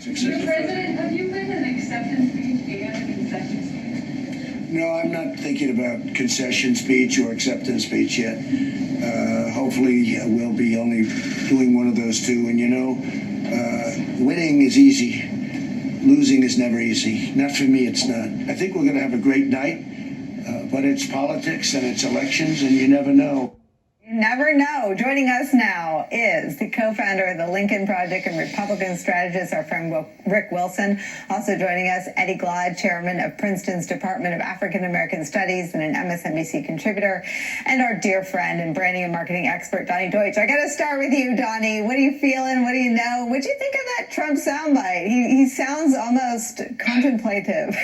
Mr. President, have you written an acceptance speech and a concession speech? No, I'm not thinking about concession speech or acceptance speech yet. Hopefully, we'll be only doing one of those two. And winning is easy. Losing is never easy. Not for me, it's not. I think we're going to have a great night, but it's politics and it's elections, and you never know. You never know. Joining us now is the co-founder of the Lincoln Project and Republican strategist, our friend Rick Wilson. Also joining us, Eddie Glaude, chairman of Princeton's Department of African American Studies and an MSNBC contributor, and our dear friend and branding and marketing expert, Donnie Deutsch. I got to start with you, Donnie. What are you feeling? What do you know? What do you think of that Trump soundbite? He sounds almost contemplative.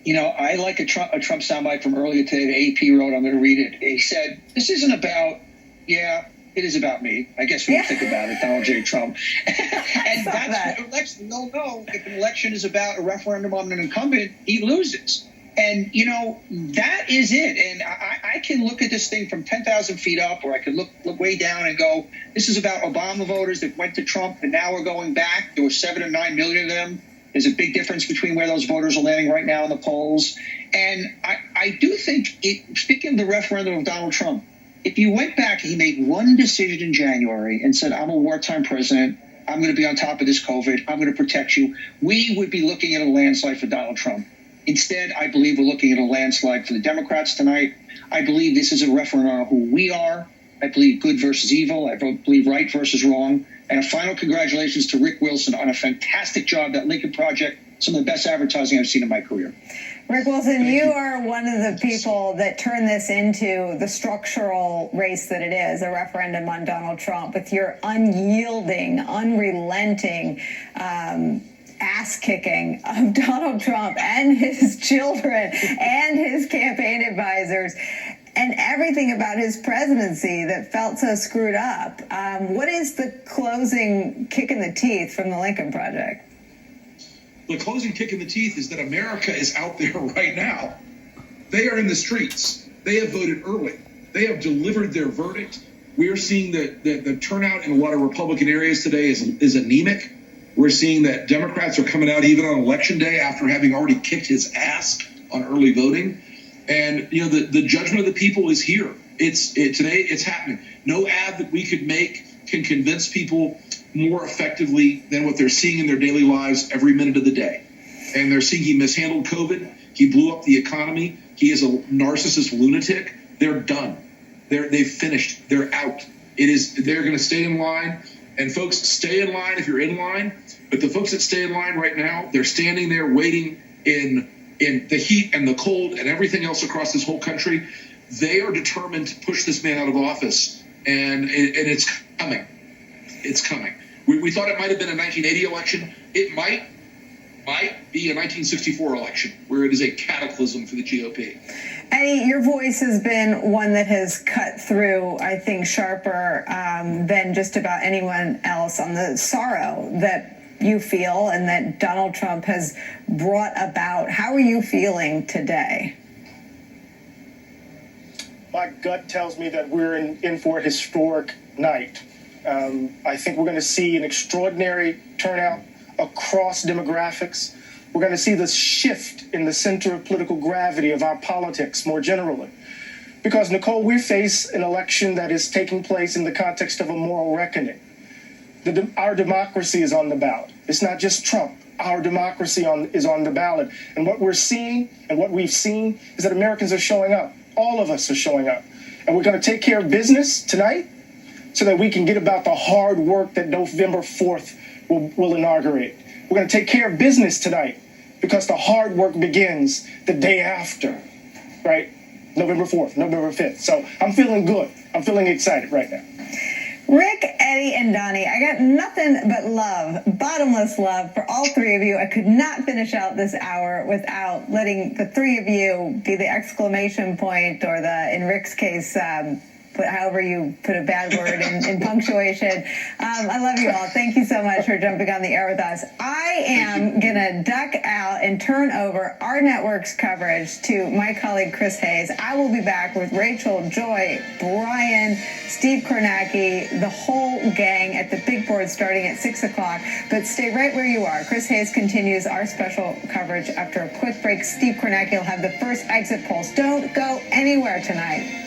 I like a Trump soundbite from earlier today. The AP wrote, I'm going to read it. He said, this isn't about, it is about me. I guess when you think about it, Donald J. Trump. And that's what election. No. If an election is about a referendum on an incumbent, he loses. And, that is it. And I can look at this thing from 10,000 feet up, or I could look way down and go, this is about Obama voters that went to Trump, and now we're going back. There were 7 or 9 million of them. There's a big difference between where those voters are landing right now in the polls. And I do think, speaking of the referendum of Donald Trump, if you went back, he made one decision in January and said, I'm a wartime president. I'm going to be on top of this COVID. I'm going to protect you. We would be looking at a landslide for Donald Trump. Instead, I believe we're looking at a landslide for the Democrats tonight. I believe this is a referendum on who we are. I believe good versus evil. I believe right versus wrong. And a final congratulations to Rick Wilson on a fantastic job. That Lincoln Project, some of the best advertising I've seen in my career. Rick Wilson, you are one of the people that turned this into the structural race that it is, a referendum on Donald Trump, with your unyielding, unrelenting ass-kicking of Donald Trump and his children and his campaign advisors, and everything about his presidency that felt so screwed up. What is the closing kick in the teeth from the Lincoln Project? The closing kick in the teeth is that America is out there right now. They are in the streets. They have voted early. They have delivered their verdict. We are seeing that the turnout in a lot of Republican areas today is anemic. We're seeing that Democrats are coming out even on Election Day after having already kicked his ass on early voting. And, the judgment of the people is here. Today it's happening. No ad that we could make can convince people more effectively than what they're seeing in their daily lives every minute of the day. And they're seeing he mishandled COVID. He blew up the economy. He is a narcissist lunatic. They're done. They've finished. They're out. They're going to stay in line. And folks, stay in line if you're in line. But the folks that stay in line right now, they're standing there waiting in the heat and the cold and everything else across this whole country. They are determined to push this man out of office, and it's coming. It's coming. We thought it might have been a 1980 election. It might be a 1964 election, where it is a cataclysm for the GOP. Eddie, your voice has been one that has cut through, I think, sharper than just about anyone else on the sorrow that you feel and that Donald Trump has brought about. How are you feeling today? My gut tells me that we're in for a historic night. I think we're going to see an extraordinary turnout across demographics. We're going to see this shift in the center of political gravity of our politics more generally. Because, Nicole, we face an election that is taking place in the context of a moral reckoning. Our democracy is on the ballot. It's not just Trump. Our democracy is on the ballot. And what we're seeing and what we've seen is that Americans are showing up. All of us are showing up. And we're going to take care of business tonight so that we can get about the hard work that November 4th will inaugurate. We're going to take care of business tonight because the hard work begins the day after, right? November 4th, November 5th. So I'm feeling good. I'm feeling excited right now. Rick, Eddie, and Donnie, I got nothing but love, bottomless love for all three of you. I could not finish out this hour without letting the three of you be the exclamation point or in Rick's case, however you put a bad word in punctuation. I love you all. Thank you so much for jumping on the air with us. I am going to duck out and turn over our network's coverage to my colleague Chris Hayes. I will be back with Rachel, Joy, Brian, Steve Kornacki, the whole gang at the big board starting at 6 o'clock. But stay right where you are. Chris Hayes continues our special coverage after a quick break. Steve Kornacki will have the first exit polls. Don't go anywhere tonight.